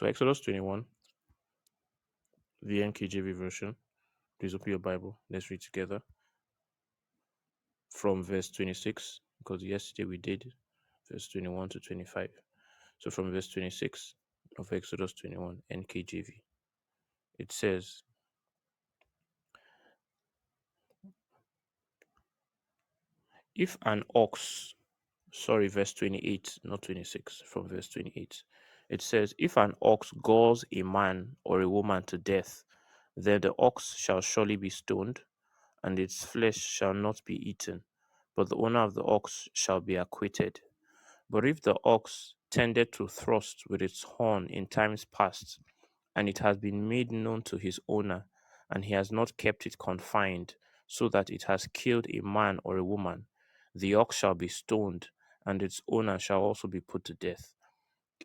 So Exodus 21, the NKJV version. Please open your Bible. Let's read together from verse 26, because yesterday we did verse 21 to 25. So from verse 26 of Exodus 21, NKJV, it says, if an ox, sorry, verse 28, not 26, from verse 28, it says, if an ox gores a man or a woman to death, then the ox shall surely be stoned, and its flesh shall not be eaten, but the owner of the ox shall be acquitted. But if the ox tended to thrust with its horn in times past, and it has been made known to his owner, and he has not kept it confined, so that it has killed a man or a woman, the ox shall be stoned, and its owner shall also be put to death.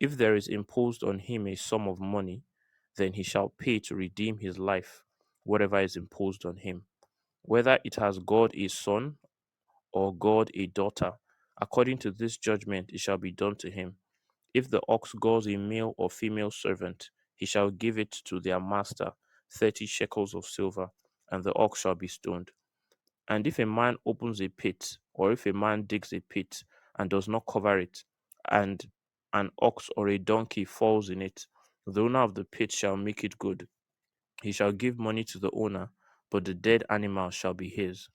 If there is imposed on him a sum of money, then he shall pay to redeem his life whatever is imposed on him. Whether it has God a son or God a daughter, according to this judgment it shall be done to him. If the ox gores a male or female servant, he shall give it to their master 30 shekels of silver, and the ox shall be stoned. And if a man opens a pit, or if a man digs a pit and does not cover it, and an ox or a donkey falls in it, the owner of the pit shall make it good. He shall give money to the owner, but the dead animal shall be his.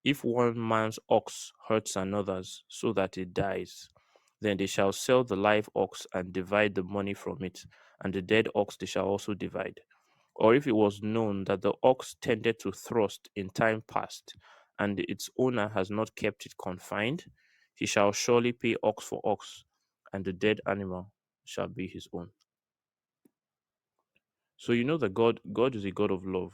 If one man's ox hurts another's so that it dies, then they shall sell the live ox and divide the money from it, and the dead ox they shall also divide. Or if it was known that the ox tended to thrust in time past, and its owner has not kept it confined, he shall surely pay ox for ox, and the dead animal shall be his own. So you know that God is a God of love,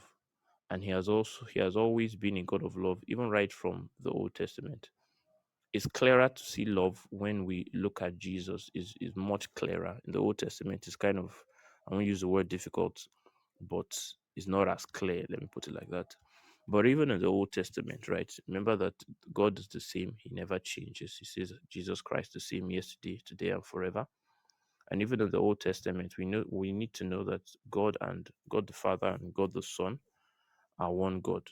and he has always been a God of love, even right from the Old Testament. It's clearer to see love when we look at Jesus. Is much clearer. In the Old Testament, it's kind of, I won't use the word difficult, but it's not as clear. Let me put it like that. But even in the Old Testament, right? Remember that God is the same. He never changes. He says Jesus Christ the same yesterday, today, and forever. And even in the Old Testament, we need to know that God the Father and God the Son are one God.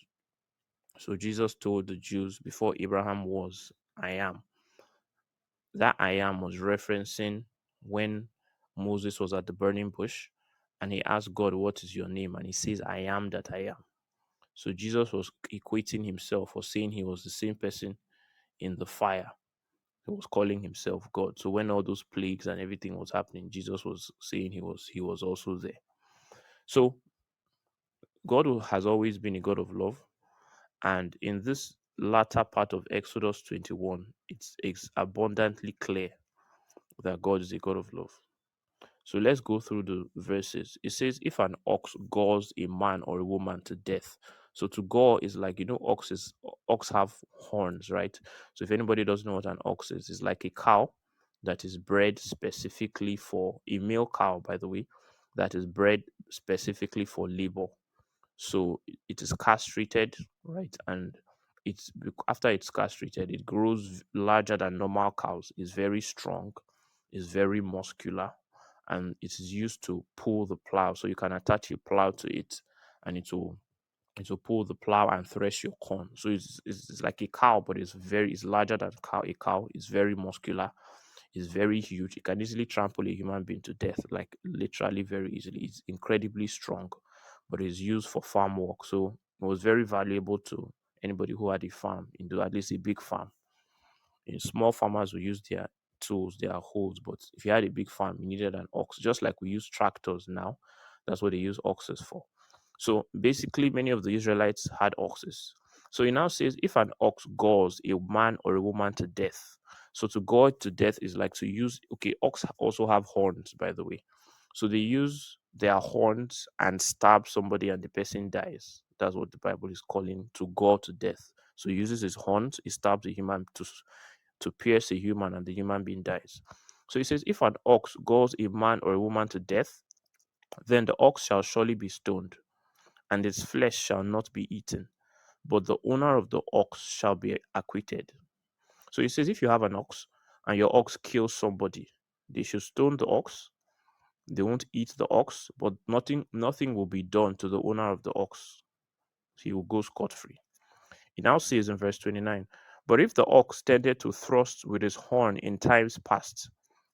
So Jesus told the Jews before Abraham was, I am. That I am was referencing when Moses was at the burning bush and he asked God, what is your name? And he says, I am that I am. So Jesus was equating himself or saying he was the same person in the fire. He was calling himself God. So when all those plagues and everything was happening, Jesus was saying he was also there. So God has always been a God of love. And in this latter part of Exodus 21, it's abundantly clear that God is a God of love. So let's go through the verses. It says, if an ox gores a man or a woman to death. So to gore is like, ox have horns, right? So if anybody doesn't know what an ox is, it's like a cow that is bred specifically for a male cow, by the way, that is bred specifically for labor. So it is castrated, right? And after it's castrated, it grows larger than normal cows. It's very strong, it's very muscular, and it is used to pull the plow. So you can attach a plow to it, and it will pull the plow and thresh your corn. So it's like a cow, but it's larger than cow. A cow is very muscular, is very huge. It can easily trample a human being to death, like literally very easily. It's incredibly strong, but it's used for farm work. So it was very valuable to anybody who had a farm, into at least a big farm. Small farmers will use their tools, their hoes, but if you had a big farm, you needed an ox, just like we use tractors now. That's what they use oxes for. So basically, many of the Israelites had oxes. So he now says, if an ox gores a man or a woman to death. So to gore to death is like to use, okay, ox also have horns, by the way. So they use their horns and stab somebody and the person dies. That's what the Bible is calling to gore to death. So he uses his horns, he stabs a human to pierce a human and the human being dies. So he says, if an ox gores a man or a woman to death, then the ox shall surely be stoned, and its flesh shall not be eaten, but the owner of the ox shall be acquitted. So he says, if you have an ox and your ox kills somebody, they should stone the ox They won't eat the ox, but nothing will be done to the owner of the ox. He will go scot free. It now says in verse 29, but if the ox tended to thrust with his horn in times past,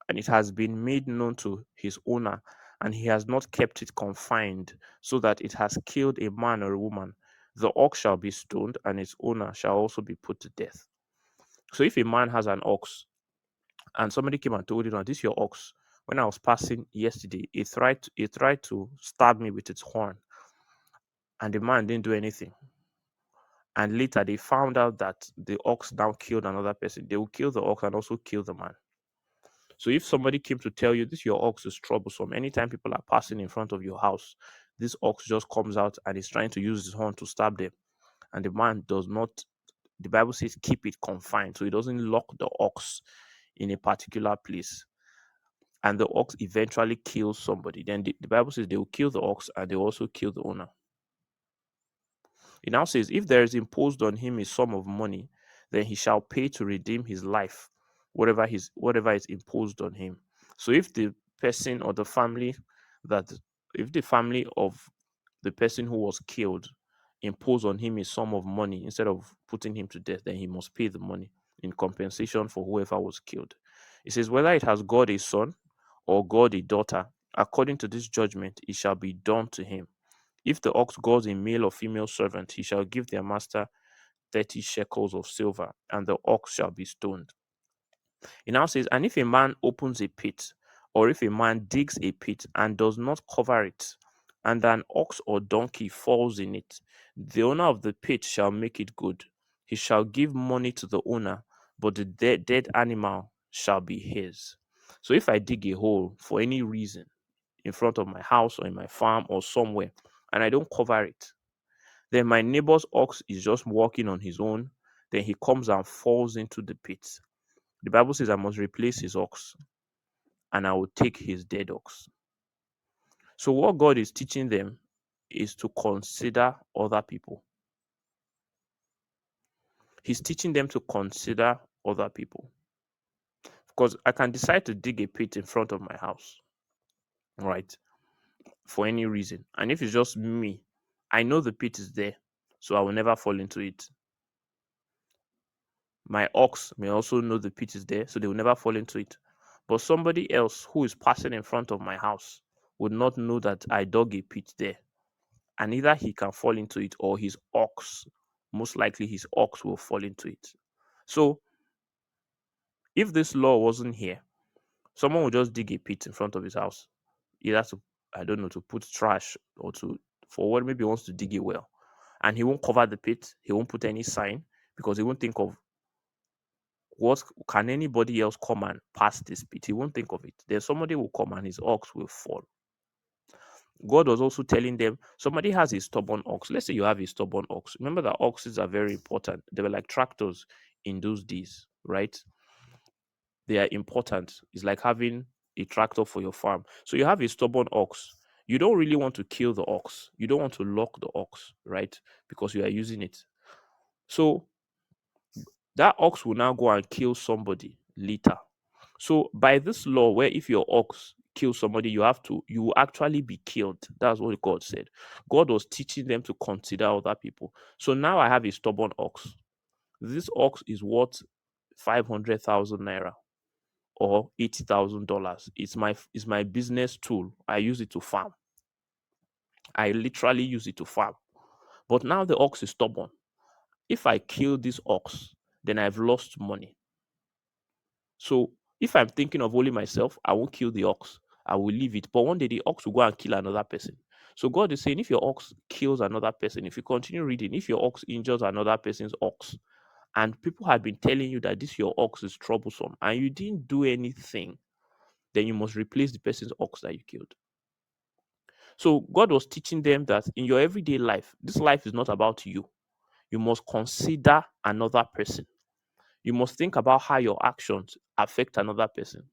and it has been made known to his owner, and he has not kept it confined, so that it has killed a man or a woman, the ox shall be stoned, and its owner shall also be put to death. So if a man has an ox, and somebody came and told you, "No, this is your ox. When I was passing yesterday, it tried to stab me with its horn, and the man didn't do anything." And later they found out that the ox now killed another person. They will kill the ox and also kill the man. So if somebody came to tell you this your ox is troublesome, anytime people are passing in front of your house, this ox just comes out and is trying to use his horn to stab them. And the man does not, the Bible says, keep it confined. So he doesn't lock the ox in a particular place. And the ox eventually kills somebody. Then the Bible says they will kill the ox and they will also kill the owner. It now says, if there is imposed on him a sum of money, then he shall pay to redeem his life, whatever is imposed on him. So if the person or the family that if the family of the person who was killed impose on him a sum of money instead of putting him to death, then he must pay the money in compensation for whoever was killed. It says, whether it has God a son or God a daughter, according to this judgment, it shall be done to him. If the ox gores a male or female servant, he shall give their master 30 shekels of silver, and the ox shall be stoned. It now says, and if a man opens a pit, or if a man digs a pit and does not cover it, and an ox or donkey falls in it, the owner of the pit shall make it good. He shall give money to the owner, but the dead animal shall be his. So if I dig a hole for any reason in front of my house or in my farm or somewhere, and I don't cover it, then my neighbor's ox is just walking on his own. Then he comes and falls into the pit. The Bible says I must replace his ox and I will take his dead ox. So, what God is teaching them is to consider other people. He's teaching them to consider other people. Because I can decide to dig a pit in front of my house, right? For any reason. And if it's just me, I know the pit is there. So I will never fall into it. My ox may also know the pit is there, so they will never fall into it. But somebody else who is passing in front of my house would not know that I dug a pit there. And either he can fall into it or his ox, most likely his ox will fall into it. So if this law wasn't here, someone would just dig a pit in front of his house, either to, I don't know, to put trash or to, for what maybe he wants to dig a well. And he won't cover the pit, he won't put any sign because he won't think of what can anybody else come and pass this pit. He won't think of it. Then somebody will come and his ox will fall. God was also telling them somebody has a stubborn ox. Let's say you have a stubborn ox. Remember that oxes are very important. They were like tractors in those days, right? They are important. It's like having a tractor for your farm. So you have a stubborn ox. You don't really want to kill the ox. You don't want to lock the ox, right? Because you are using it. So that ox will now go and kill somebody later. So by this law, where if your ox kills somebody, you will actually be killed. That's what God said. God was teaching them to consider other people. So now I have a stubborn ox. This ox is worth 500,000 naira or $80,000. It's my business tool. I use it to farm. I literally use it to farm. But now the ox is stubborn. If I kill this ox, then I've lost money. So if I'm thinking of only myself, I won't kill the ox. I will leave it. But one day the ox will go and kill another person. So God is saying, if your ox kills another person, if you continue reading, if your ox injures another person's ox, and people had been telling you that this your ox is troublesome, and you didn't do anything, then you must replace the person's ox that you killed. So God was teaching them that in your everyday life, this life is not about you. You must consider another person. You must think about how your actions affect another person.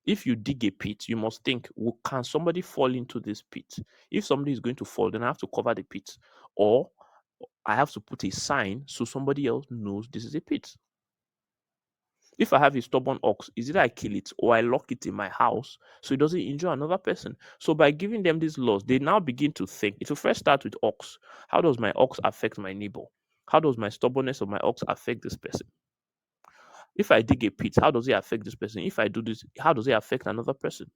If you dig a pit, you must think, can somebody fall into this pit? If somebody is going to fall, then I have to cover the pit. Or I have to put a sign so somebody else knows this is a pit. If I have a stubborn ox, is either I kill it or I lock it in my house so it doesn't injure another person. So by giving them these laws, they now begin to think. It will first start with ox. How does my ox affect my neighbor? How does my stubbornness of my ox affect this person? If I dig a pit, how does it affect this person? If I do this, how does it affect another person?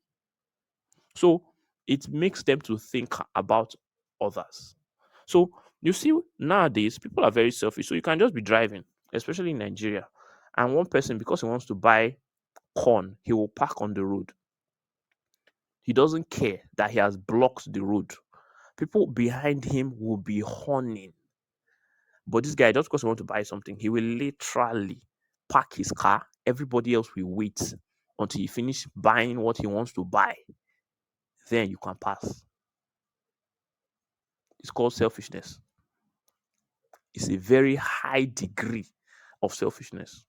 So it makes them to think about others. So you see, nowadays people are very selfish. So you can just be driving, especially in Nigeria, and one person, because he wants to buy corn, he will park on the road. He doesn't care that he has blocked the road. People behind him will be horning. But this guy, just because he wants to buy something, he will literally park his car. Everybody else will wait until he finish buying what he wants to buy. Then you can pass. It's called selfishness. It's a very high degree of selfishness.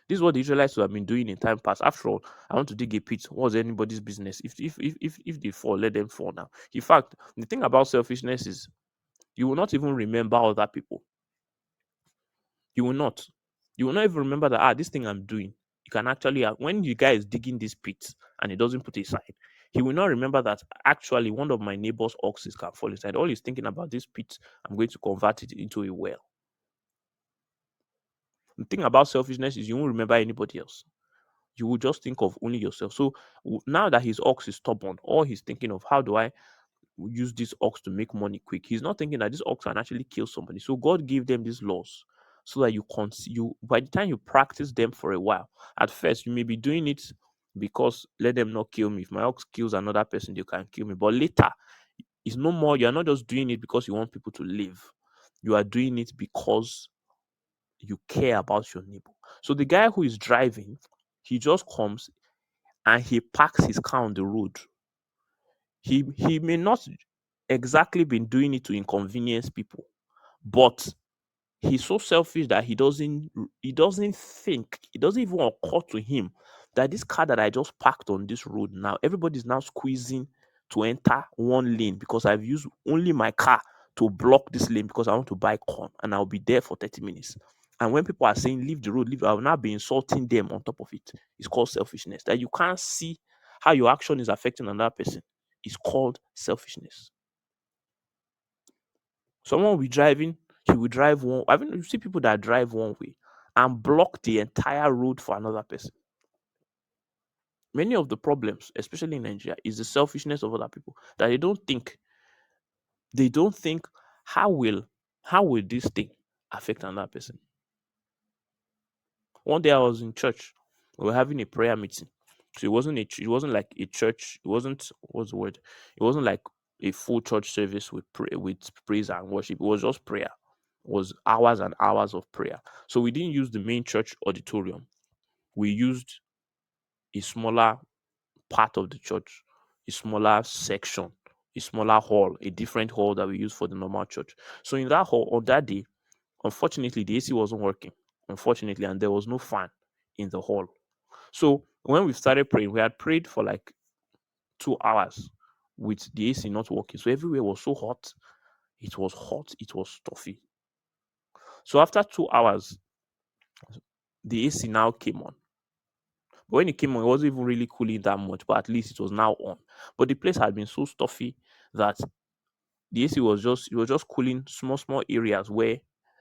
This is what the Israelites have been doing in time past. After all, I want to dig a pit. What's anybody's business? If they fall, let them fall now. In fact, the thing about selfishness is you will not even remember other people. You will not. You will not even remember that this thing I'm doing. You can actually when the guy is digging this pit and he doesn't put it aside, he will not remember that actually one of my neighbor's oxes can fall inside. All he's thinking about this pit, I'm going to convert it into a well. The thing about selfishness is you won't remember anybody else. You will just think of only yourself. So now that his ox is stubborn, all he's thinking of, how do I use this ox to make money quick? He's not thinking that this ox can actually kill somebody. So God gave them these laws so that you by the time you practice them for a while, at first you may be doing it because let them not kill me. If my ox kills another person, they can kill me. But later, it's no more. You're not just doing it because you want people to live. You are doing it because you care about your neighbor. So the guy who is driving, he just comes and he parks his car on the road. He may not exactly been doing it to inconvenience people, but he's so selfish that he doesn't think, it doesn't even occur to him that this car that I just parked on this road now, everybody's now squeezing to enter one lane because I've used only my car to block this lane because I want to buy corn and I'll be there for 30 minutes. And when people are saying leave the road, leave, I'll now be insulting them on top of it. It's called selfishness. That you can't see how your action is affecting another person. It's called selfishness. Someone will be driving, he will drive one. I mean, you see people that drive one way and block the entire road for another person. Many of the problems, especially in Nigeria, is the selfishness of other people that they don't think how will this thing affect another person. One day I was in church, we were having a prayer meeting. So it wasn't like a church. It wasn't what's the word? It wasn't like a full church service with praise and worship. It was just prayer. It was hours and hours of prayer. So we didn't use the main church auditorium. We used a smaller part of the church, a smaller section, a smaller hall, a different hall that we use for the normal church. So in that hall on that day, unfortunately, the AC wasn't working. Unfortunately, and there was no fan in the hall. So when we started praying, we had prayed for like 2 hours with the AC not working. So everywhere was so hot. It was hot. It was stuffy. So after 2 hours, the AC now came on. But when it came on, it wasn't even really cooling that much, but at least it was now on. But the place had been so stuffy that the AC was just cooling small areas where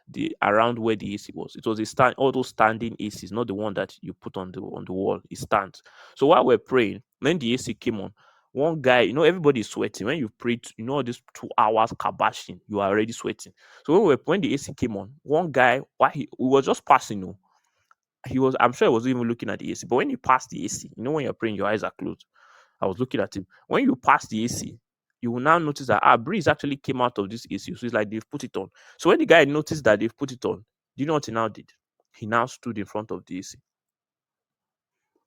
the around where the AC was. It was a stand, all those standing ACs, not the one that you put on the wall. It stands. So while we're praying, when the AC came on, one guy, everybody's sweating. When you prayed, all these 2 hours kabashing, you are already sweating. So when the AC came on, one guy, while we was just passing, I'm sure he wasn't even looking at the AC. But when he passed the AC, when you're praying, your eyes are closed. I was looking at him. When you pass the AC, you will now notice that breeze actually came out of this AC. So it's like they've put it on. So when the guy noticed that they've put it on, do you know what he now did? He now stood in front of the AC.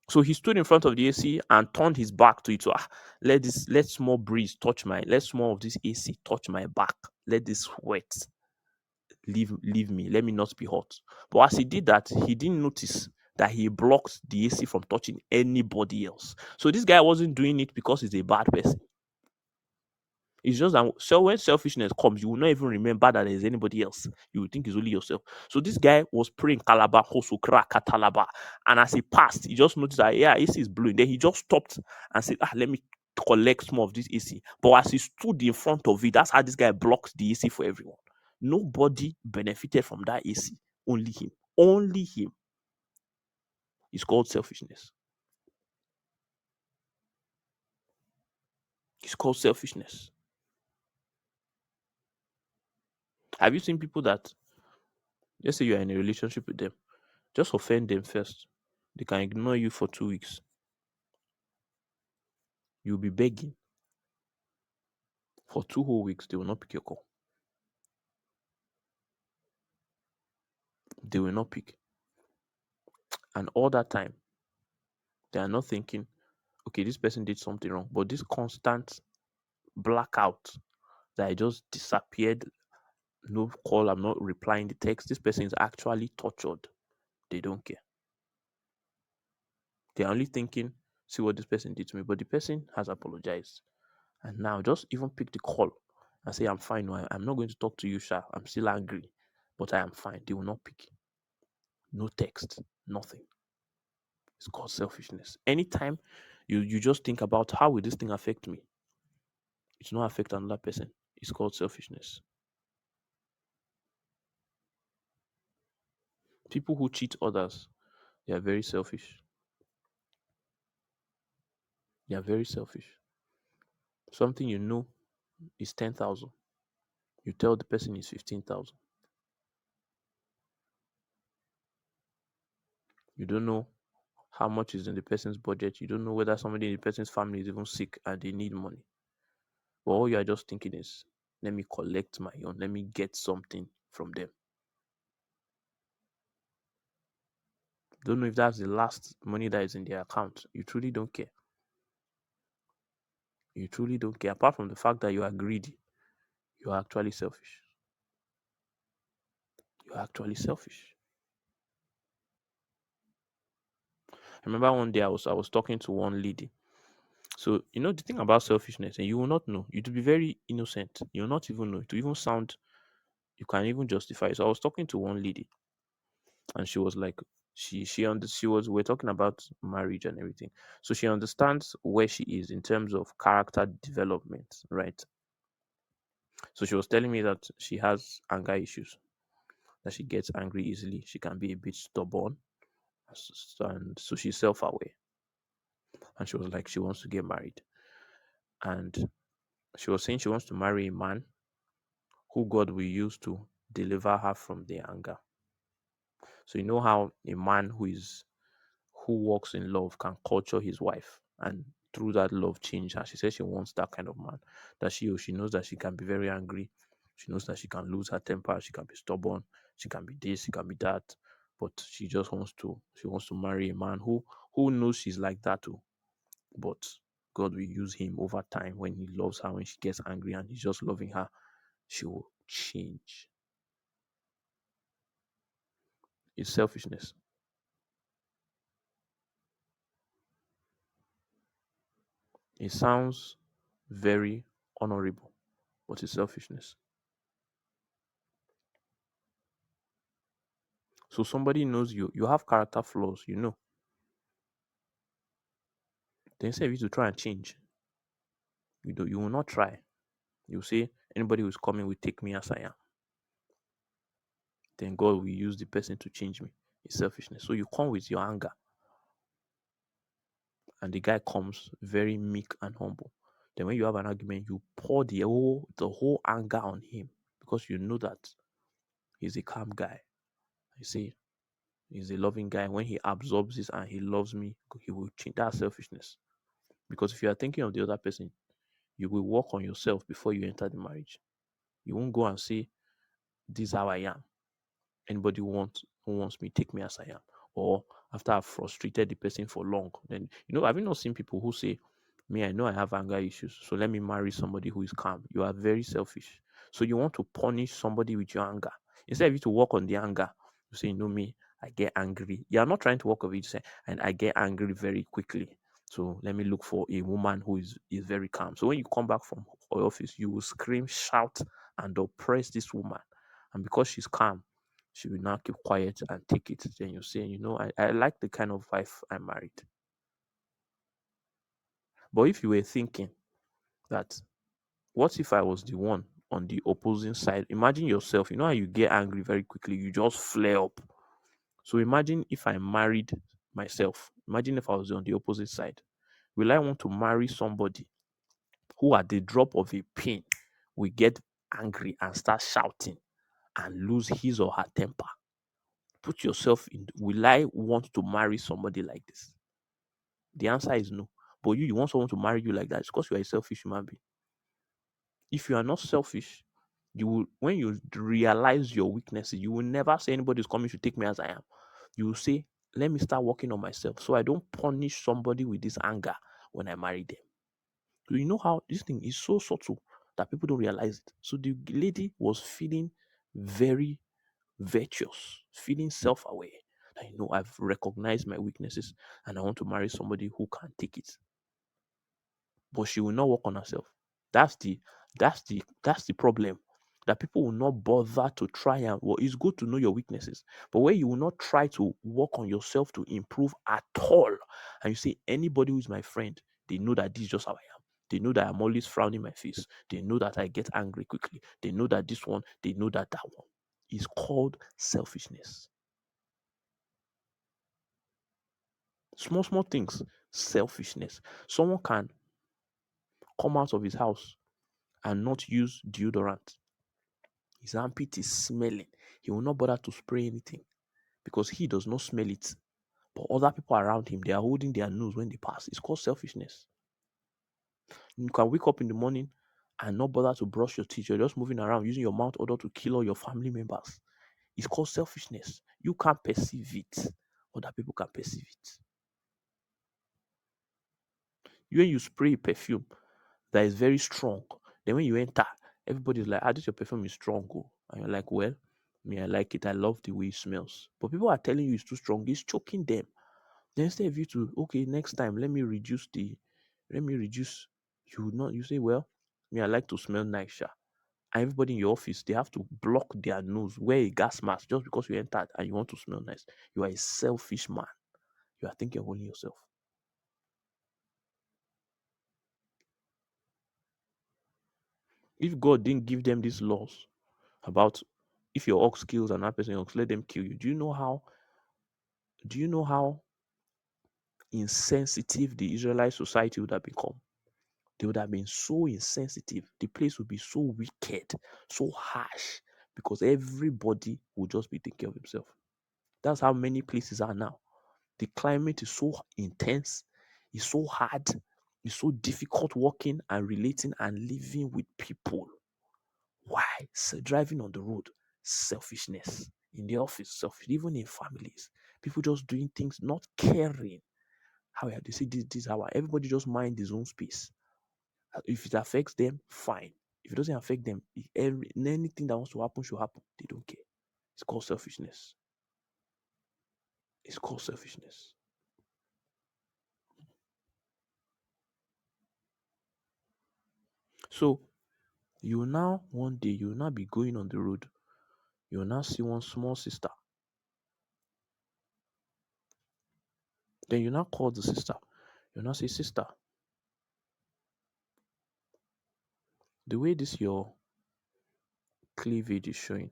So he stood in front of the AC and turned his back to it. So let small breeze touch let small of this AC touch my back. Let this sweat leave me. Let me not be hot. But as he did that, he didn't notice that he blocked the AC from touching anybody else. So this guy wasn't doing it because he's a bad person. It's just that so when selfishness comes, you will not even remember that there's anybody else. You will think it's only yourself. So this guy was praying Calabar, Hosukra, Katalaba. And as he passed, he just noticed that yeah, AC is blowing. Then he just stopped and said, let me collect some of this AC. But as he stood in front of it, that's how this guy blocked the AC for everyone. Nobody benefited from that AC. Only him. Only him. It's called selfishness. It's called selfishness. Have you seen people that, let's say you're in a relationship with them, just offend them first. They can ignore you for 2 weeks. You'll be begging. For 2 whole weeks, they will not pick your call. They will not pick. And all that time, they are not thinking, okay, this person did something wrong. But this constant blackout that I just disappeared, no call, I'm not replying the text, this person is actually tortured. They don't care. They're only thinking, see what this person did to me. But the person has apologized. And now just even pick the call and say, I'm fine. No, I'm not going to talk to you, Sha. I'm still angry, but I am fine. They will not pick. No text, nothing. It's called selfishness. Anytime you just think about how will this thing affect me, it's not affect another person. It's called selfishness. People who cheat others, they are very selfish. They are very selfish. Something you know is 10,000. You tell the person is 15,000. You don't know how much is in the person's budget. You don't know whether somebody in the person's family is even sick and they need money. But all you are just thinking is, let me collect my own. Let me get something from them. Don't know if that's the last money that is in their account. You truly don't care. You truly don't care. Apart from the fact that you are greedy, you are actually selfish. You are actually selfish. I remember one day I was talking to one lady. So the thing about selfishness, and you will not know. You will be very innocent. You will not even know. To even sound, you can even justify it. So I was talking to one lady, and she was like, she was we're talking about marriage and everything. So she understands where she is in terms of character development, right? So she was telling me that she has anger issues, that she gets angry easily. She can be a bit stubborn, and so she's self-aware. And she was like, she wants to get married, and she was saying she wants to marry a man who God will use to deliver her from their anger. So you know how a man who walks in love can culture his wife and through that love change her. She says she wants that kind of man. That she knows that she can be very angry. She knows that she can lose her temper. She can be stubborn. She can be this. She can be that. But she wants to marry a man who knows she's like that too. But God will use him over time when he loves her, when she gets angry and he's just loving her, she will change. It's selfishness. It sounds very honorable, but it's selfishness. So somebody knows you have character flaws, then instead of you to try and change, you will not try. You say anybody who's coming will take me as I am. Then God will use the person to change me. It's selfishness. So you come with your anger, and the guy comes very meek and humble. Then when you have an argument, you pour the whole anger on him because you know that he's a calm guy. You see, he's a loving guy. When he absorbs this and he loves me, he will change. That's selfishness. Because if you are thinking of the other person, you will work on yourself before you enter the marriage. You won't go and say, this is how I am. Anybody who wants me, take me as I am. Or after I've frustrated the person for long, then have you not seen people who say, me, I know I have anger issues, so let me marry somebody who is calm. You are very selfish. So you want to punish somebody with your anger. Instead of you to work on the anger, you say, me, I get angry. You are not trying to work on it, you say, and I get angry very quickly. So let me look for a woman who is very calm. So when you come back from or office, you will scream, shout, and oppress this woman. And because she's calm, she will now keep quiet and take it. Then you say, I like the kind of wife I married. But if you were thinking that, what if I was the one on the opposing side? Imagine yourself, you know how you get angry very quickly, you just flare up. So imagine if I married myself. Imagine if I was on the opposite side. Will I want to marry somebody who at the drop of a pin will get angry and start shouting and lose his or her temper? Put yourself in. Will I want to marry somebody like this? The answer is no. But you want someone to marry you like that. It's because you are a selfish human being. If you are not selfish, you will, when you realize your weaknesses, you will never say anybody's coming to take me as I am. You will say, let me start working on myself so I don't punish somebody with this anger when I marry them. So you know how this thing is so subtle that people don't realize it. So the lady was feeling very virtuous, feeling self-aware. That, I've recognized my weaknesses and I want to marry somebody who can take it. But she will not work on herself. That's the problem. That people will not bother to try and, well, it's good to know your weaknesses, but where you will not try to work on yourself to improve at all, and you say anybody who is my friend, they know that this is just how I am. They know that I'm always frowning my face. They know that I get angry quickly. They know that this one, they know that one. Is called selfishness. Small, small things, selfishness. Someone can come out of his house and not use deodorant. His armpit is smelling. He will not bother to spray anything because he does not smell it. But other people around him, they are holding their nose when they pass. It's called selfishness. You can wake up in the morning and not bother to brush your teeth. You're just moving around using your mouth odor to kill all your family members. It's called selfishness. You can't perceive it. Other people can perceive it. When you spray perfume that is very strong, then when you enter, everybody's like, this your perfume is strong. Oh. And you're like, well, me, I like it. I love the way it smells. But people are telling you it's too strong. It's choking them. Then instead of you to, okay, next time, let me reduce. You would not, you say, well, me, I like to smell nice. Sha. And everybody in your office, they have to block their nose, wear a gas mask just because you entered and you want to smell nice. You are a selfish man. You are thinking of only yourself. If God didn't give them these laws about if your ox kills another person ox, let them kill you. Do you know how insensitive the Israelite society would have become? They would have been so insensitive. The place would be so wicked, so harsh, because everybody would just be thinking of himself. That's how many places are now. The climate is so intense, it's so hard, it's so difficult working and relating and living with people. Why? So driving on the road, selfishness. In the office, selfish. Even in families, people just doing things, not caring. How they say this how everybody just mind his own space. If it affects them, fine. If it doesn't affect them, anything that wants to happen should happen. They don't care. It's called selfishness. It's called selfishness. So you will now one day you will now be going on the road. You will now see one small sister. Then you now call the sister. You now say, sister, the way this your cleavage is showing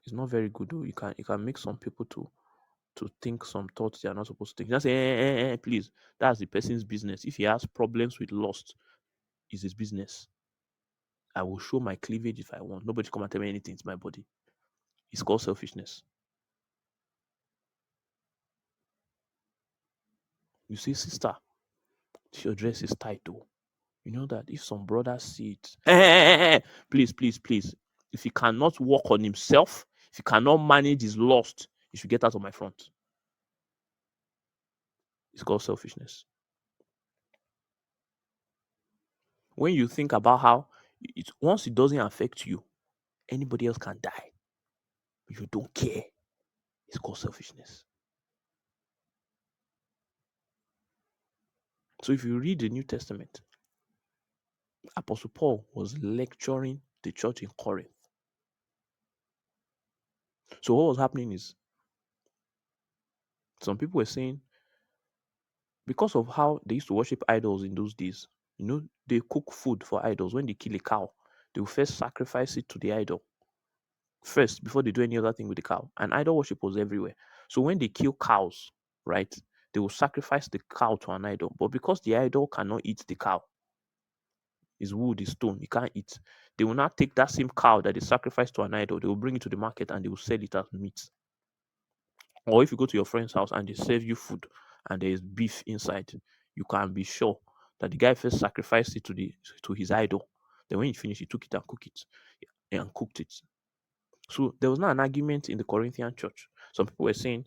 is not very good. Though. You can make some people to think some thoughts they are not supposed to think. Just say, please. That's the person's business. If he has problems with lust, it's his business. I will show my cleavage if I want. Nobody come and tell me anything. It's my body. It's called selfishness. You say, sister, your dress is tight though. You know that if some brothers see it, please, please, please. If he cannot work on himself, if he cannot manage his lust, he should get out of my front. It's called selfishness. When you think about how once it doesn't affect you, anybody else can die. You don't care. It's called selfishness. So if you read the New Testament, Apostle Paul was lecturing the church in Corinth. So what was happening is some people were saying, because of how they used to worship idols in those days, they cook food for idols. When they kill a cow, they will first sacrifice it to the idol first before they do any other thing with the cow. And idol worship was everywhere. So when they kill cows, right, they will sacrifice the cow to an idol. But because the idol cannot eat the cow, is wood, is stone, he can't eat. They will not take that same cow that they sacrificed to an idol, they will bring it to the market and they will sell it as meat. Or if you go to your friend's house and they serve you food and there is beef inside, you can be sure that the guy first sacrificed it to his idol. Then when he finished, he took it and cooked it. So there was not an argument in the Corinthian church. Some people were saying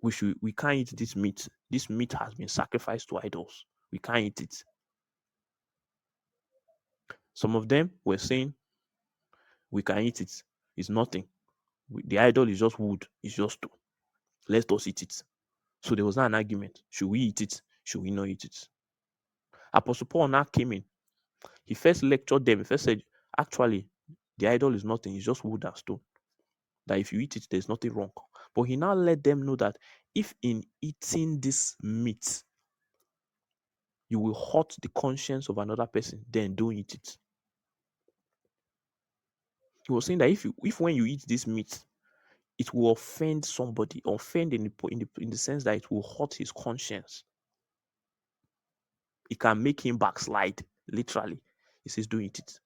we can't eat this meat. This meat has been sacrificed to idols. We can't eat it. Some of them were saying we can eat it. It's nothing. The idol is just wood. It's just stone. Let us eat it. So there was not an argument. Should we eat it? Should we not eat it? Apostle Paul now came in. He first lectured them. He first said, actually, the idol is nothing. It's just wood and stone. That if you eat it, there's nothing wrong. But he now let them know that if in eating this meat, you will hurt the conscience of another person, then don't eat it. He was saying that if when you eat this meat, it will offend somebody, offend in the sense that it will hurt his conscience. It can make him backslide, literally. He says, don't eat it.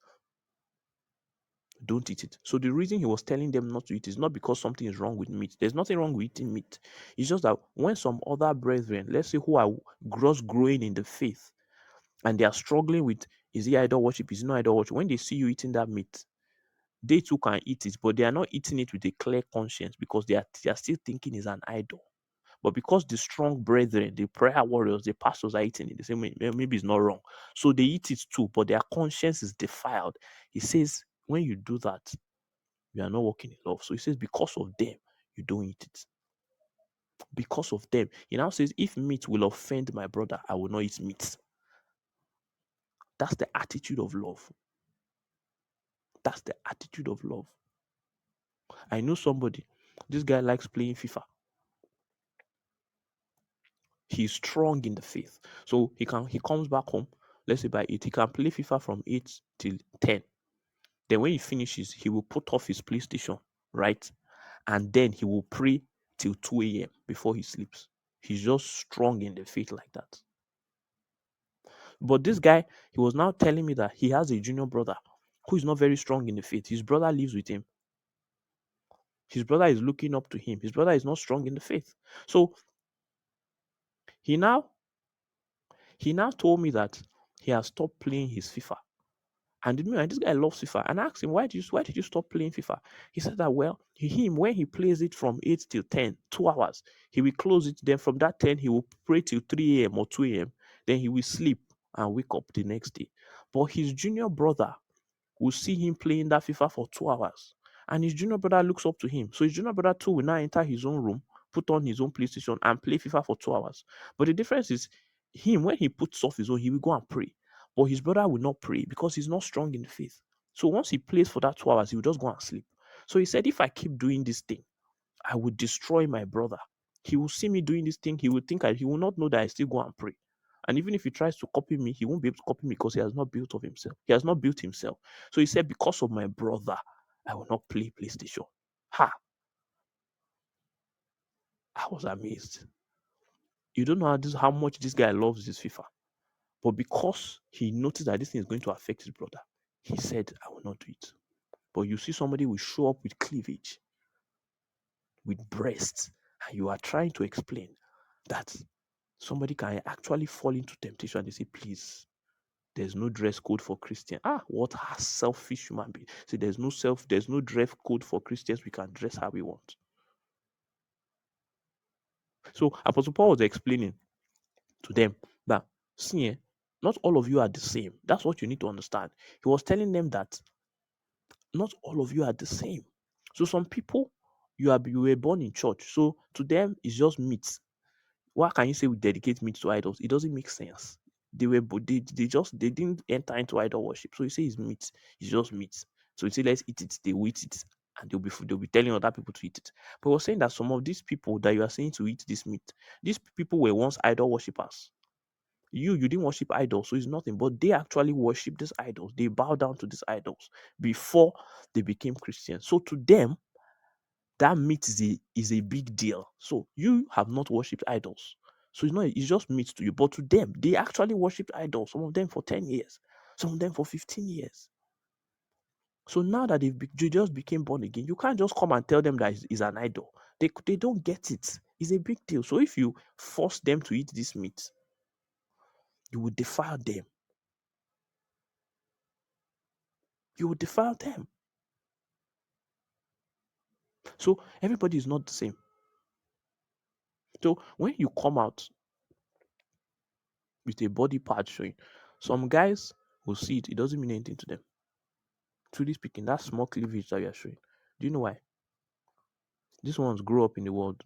Don't eat it. So the reason he was telling them not to eat is not because something is wrong with meat. There's nothing wrong with eating meat. It's just that when some other brethren, let's say who are gross growing in the faith, and they are struggling with, is it idol worship, is it not idol worship? When they see you eating that meat, they too can eat it, but they are not eating it with a clear conscience because they are still thinking it's an idol. But because the strong brethren, the prayer warriors, the pastors are eating it, they say maybe it's not wrong. So they eat it too, but their conscience is defiled. He says, when you do that, you are not walking in love. So he says, because of them, you don't eat it. Because of them. He now says, if meat will offend my brother, I will not eat meat. That's the attitude of love. That's the attitude of love. I know somebody, this guy likes playing FIFA. He's strong in the faith. So he comes back home, let's say by 8, he can play FIFA from 8 till 10. Then when he finishes, he will put off his PlayStation, right? And then he will pray till 2 a.m. before he sleeps. He's just strong in the faith like that. But this guy, he was now telling me that he has a junior brother who is not very strong in the faith. His brother lives with him. His brother is looking up to him. His brother is not strong in the faith. So he now told me that he has stopped playing his FIFA. And this guy loves FIFA. And I asked him, why did you stop playing FIFA? He said that, well, when he plays it from 8 till 10, 2 hours, he will close it. Then from that 10, he will pray till 3 a.m. or 2 a.m. Then he will sleep and wake up the next day. But his junior brother will see him playing that FIFA for 2 hours. And his junior brother looks up to him. So his junior brother too will now enter his own room, put on his own PlayStation, and play FIFA for 2 hours. But the difference is, when he puts off his own, he will go and pray. But his brother will not pray because he's not strong in the faith. So once he plays for that 2 hours, he will just go and sleep. So he said, if I keep doing this thing, I will destroy my brother. He will see me doing this thing. He will think he will not know that I still go and pray. And even if he tries to copy me, he won't be able to copy me because he has not built of himself. He has not built himself. So he said, because of my brother, I will not play PlayStation. Ha! I was amazed. You don't know how much this guy loves this FIFA. But because he noticed that this thing is going to affect his brother, he said, I will not do it. But you see somebody will show up with cleavage, with breasts, and you are trying to explain that somebody can actually fall into temptation and they say, please, there's no dress code for Christians. What a selfish human being. See, there's no dress code for Christians. We can dress how we want. So Apostle Paul was explaining to them that, see, not all of you are the same. That's what you need to understand. He was telling them that not all of you are the same. So some people, you were born in church. So to them, it's just meat. Why can you say we dedicate meat to idols? It doesn't make sense. They didn't enter into idol worship. So you say it's meat, it's just meat. So you say let's eat it, they will eat it, and they'll be telling other people to eat it. But we're saying that some of these people that you are saying to eat this meat, these people were once idol worshippers. You didn't worship idols, so it's nothing. But they actually worship these idols. They bow down to these idols before they became Christians. So to them, that meat is a big deal. So you have not worshipped idols. So it's just meat to you. But to them, they actually worshipped idols, some of them for 10 years, some of them for 15 years. So now that they just became born again, you can't just come and tell them that it's an idol. They don't get it. It's a big deal. So if you force them to eat this meat, you will defile them. You will defile them. So everybody is not the same. So when you come out with a body part showing, some guys will see it, it doesn't mean anything to them. Truly speaking, that small cleavage that you are showing. Do you know why? These ones grew up in the world.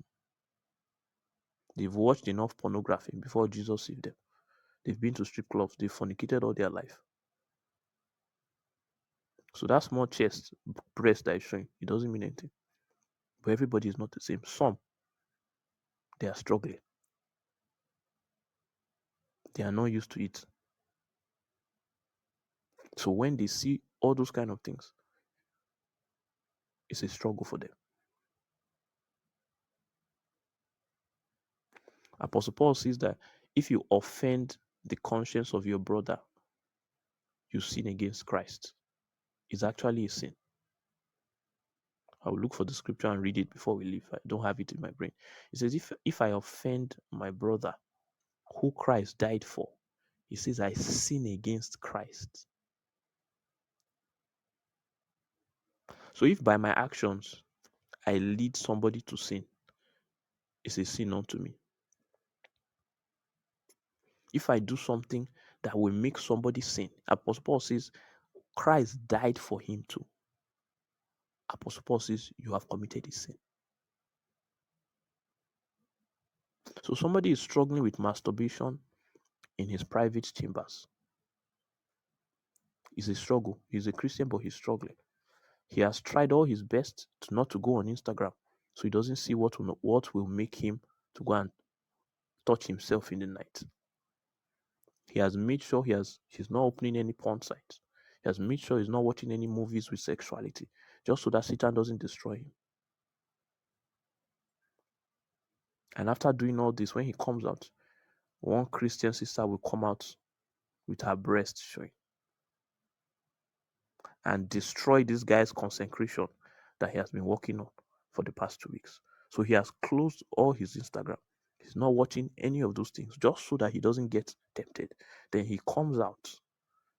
They've watched enough pornography before Jesus saved them. They've been to strip clubs. They've fornicated all their life. So that small chest, breast that is showing, it doesn't mean anything. But everybody is not the same. Some, they are struggling. They are not used to it. So when they see all those kind of things, it's a struggle for them. Apostle Paul says that if you offend the conscience of your brother, you sin against Christ. It's actually a sin. I will look for the scripture and read it before we leave. I don't have it in my brain. It says, if I offend my brother who Christ died for, he says, I sin against Christ. So if by my actions I lead somebody to sin, it's a sin unto me. If I do something that will make somebody sin, Apostle Paul says, Christ died for him too. Apostle Paul says, you have committed a sin. So somebody is struggling with masturbation in his private chambers. It's a struggle. He's a Christian, but he's struggling. He has tried all his best to not to go on Instagram, so he doesn't see what will make him to go and touch himself in the night. He has made sure he's not opening any porn sites. He has made sure he's not watching any movies with sexuality, just so that Satan doesn't destroy him. And after doing all this, when he comes out, one Christian sister will come out with her breast showing and destroy this guy's consecration that he has been working on for the past 2 weeks. So he has closed all his Instagram. He's not watching any of those things just so that he doesn't get tempted. Then he comes out.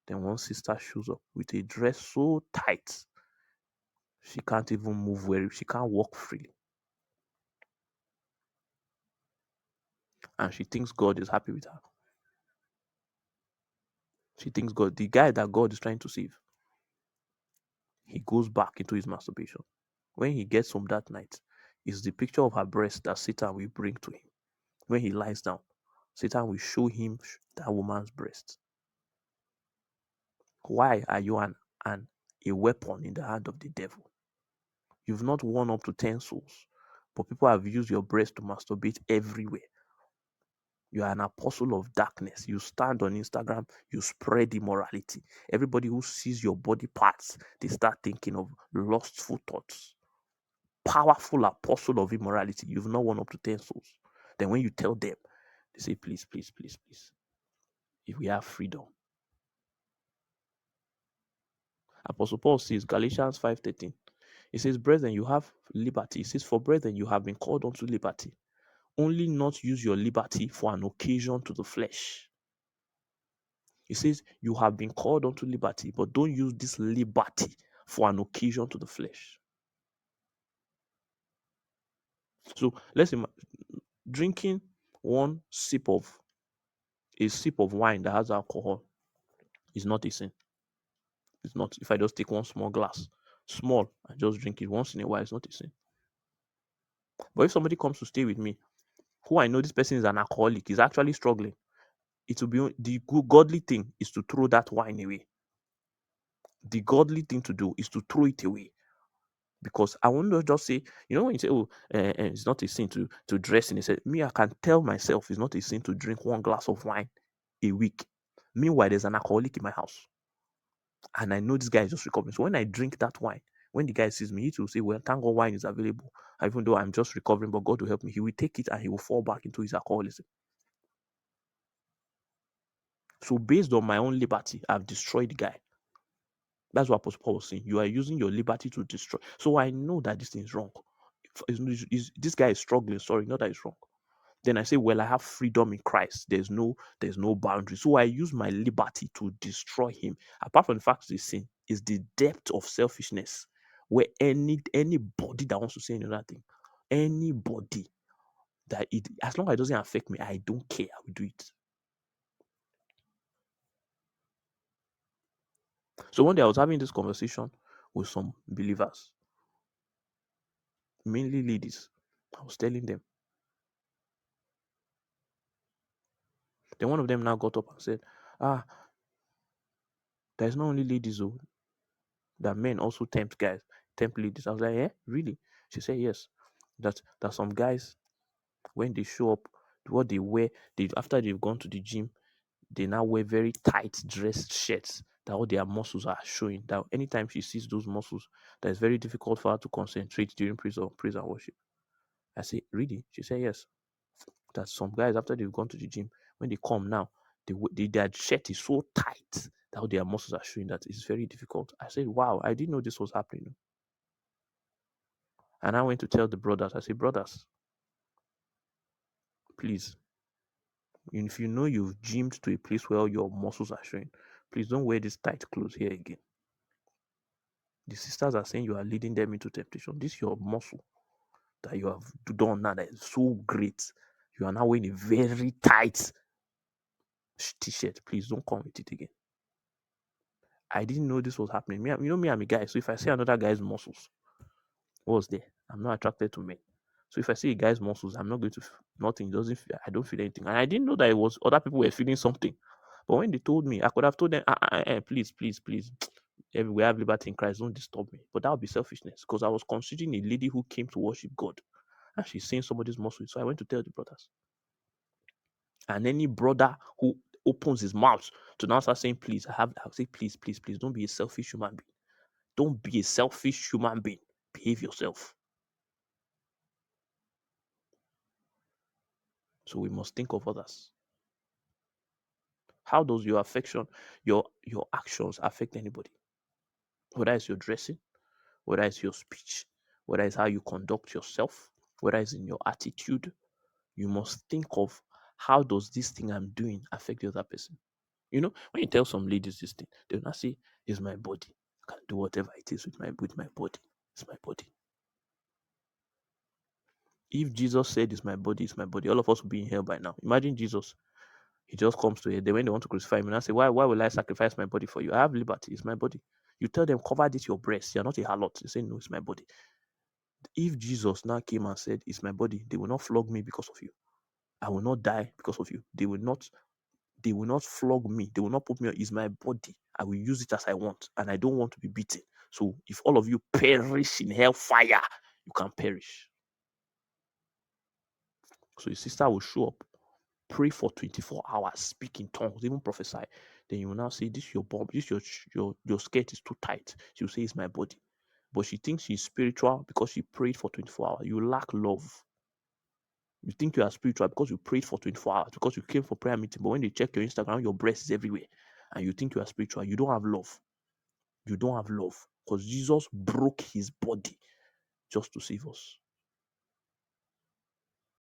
Then one sister shows up with a dress so tight she can't even move where she can't walk freely. And she thinks God is happy with her. She thinks the guy that God is trying to save, he goes back into his masturbation. When he gets home that night, it's the picture of her breast that Satan will bring to him. When he lies down, Satan will show him that woman's breast. Why are you a weapon in the hand of the devil? You've not won up to 10 souls, but people have used your breast to masturbate everywhere. You are an apostle of darkness. You stand on Instagram, you spread immorality. Everybody who sees your body parts, they start thinking of lustful thoughts. Powerful apostle of immorality. You've not won up to 10 souls. Then when you tell them, they say, please, please, please, please. If we have freedom. Apostle Paul says, Galatians 5:13. He says, brethren, you have liberty. He says, for brethren, you have been called unto liberty. Only not use your liberty for an occasion to the flesh. He says, you have been called unto liberty, but don't use this liberty for an occasion to the flesh. So let's imagine drinking a sip of wine that has alcohol is not a sin. It's not. If I just take one small glass, small, and just drink it once in a while, it's not a sin. But if somebody comes to stay with me, who I know this person is an alcoholic, is actually struggling, It will be the good godly thing is to throw that wine away. The godly thing to do is to throw it away. Because I want to just say, when you say, oh, it's not a sin to dress in. He said, me, I can tell myself it's not a sin to drink 1 glass of wine a week. Meanwhile, there's an alcoholic in my house. And I know this guy is just recovering. So when I drink that wine, when the guy sees me, he will say, well, thank God wine is available. Even though I'm just recovering, but God will help me. He will take it and he will fall back into his alcoholism. So based on my own liberty, I've destroyed the guy. That's what Apostle Paul was saying. You are using your liberty to destroy. So I know that this thing is wrong. This guy is struggling. Sorry, not that it's wrong. Then I say, well, I have freedom in Christ. There's no boundary. So I use my liberty to destroy him. Apart from the fact it's sin, is the depth of selfishness where anybody that wants to say another thing, anybody that it as long as it doesn't affect me, I don't care. I will do it. So one day I was having this conversation with some believers, mainly ladies. I was telling them. Then one of them now got up and said, ah, there's not only ladies, oh, that men also tempt guys, tempt ladies. I was like, eh, really? She said, yes. That some guys, when they show up, what they wear, after they've gone to the gym, they now wear very tight dressed shirts that all their muscles are showing. That anytime she sees those muscles, that it's very difficult for her to concentrate during praise and worship. I say, really? She said, yes. That some guys, after they've gone to the gym, when they come now, their shirt is so tight that all their muscles are showing that it's very difficult. I said, wow, I didn't know this was happening. And I went to tell the brothers, I said, brothers, please, if you know you've gymmed to a place where your muscles are showing, please don't wear this tight clothes here again. The sisters are saying you are leading them into temptation. This is your muscle that you have done now that is so great. You are now wearing a very tight t-shirt. Please don't come with it again. I didn't know this was happening. Me, I'm a guy. So if I see another guy's muscles, what's there? I'm not attracted to men. So if I see a guy's muscles, I'm not going to nothing. Doesn't feel, I don't feel anything. And I didn't know that it was other people were feeling something. But when they told me, I could have told them, please, please, please. We have liberty in Christ. Don't disturb me. But that would be selfishness because I was considering a lady who came to worship God and she's seeing somebody's muscles. So I went to tell the brothers. And any brother who opens his mouth to now start saying, please, I'll say, please, please, please, don't be a selfish human being. Don't be a selfish human being. Behave yourself. So we must think of others. How does your affection, your actions affect anybody? Whether it's your dressing, whether it's your speech, whether it's how you conduct yourself, whether it's in your attitude, you must think of how does this thing I'm doing affect the other person. When you tell some ladies this thing, they'll not say, it's my body. I can do whatever it is with my body. It's my body. If Jesus said it's my body, all of us would be in hell by now. Imagine Jesus. He just comes to it. Then when they want to crucify him, and I say, why will I sacrifice my body for you? I have liberty. It's my body. You tell them, cover this your breast. You're not a harlot. They say, no, it's my body. If Jesus now came and said, it's my body, they will not flog me because of you. I will not die because of you. They will not flog me. They will not put me on. It's my body. I will use it as I want. And I don't want to be beaten. So if all of you perish in hellfire, you can perish. So your sister will show up, pray for 24 hours, speak in tongues, even prophesy. Then you will now say, this your bomb, this your skirt is too tight. She'll say, it's my body. But she thinks she's spiritual because she prayed for 24 hours. You lack love. You think you are spiritual because you prayed for 24 hours, because you came for prayer meeting. But when they check your Instagram, your breast is everywhere. And you think you are spiritual. You don't have love. You don't have love. Because Jesus broke his body just to save us.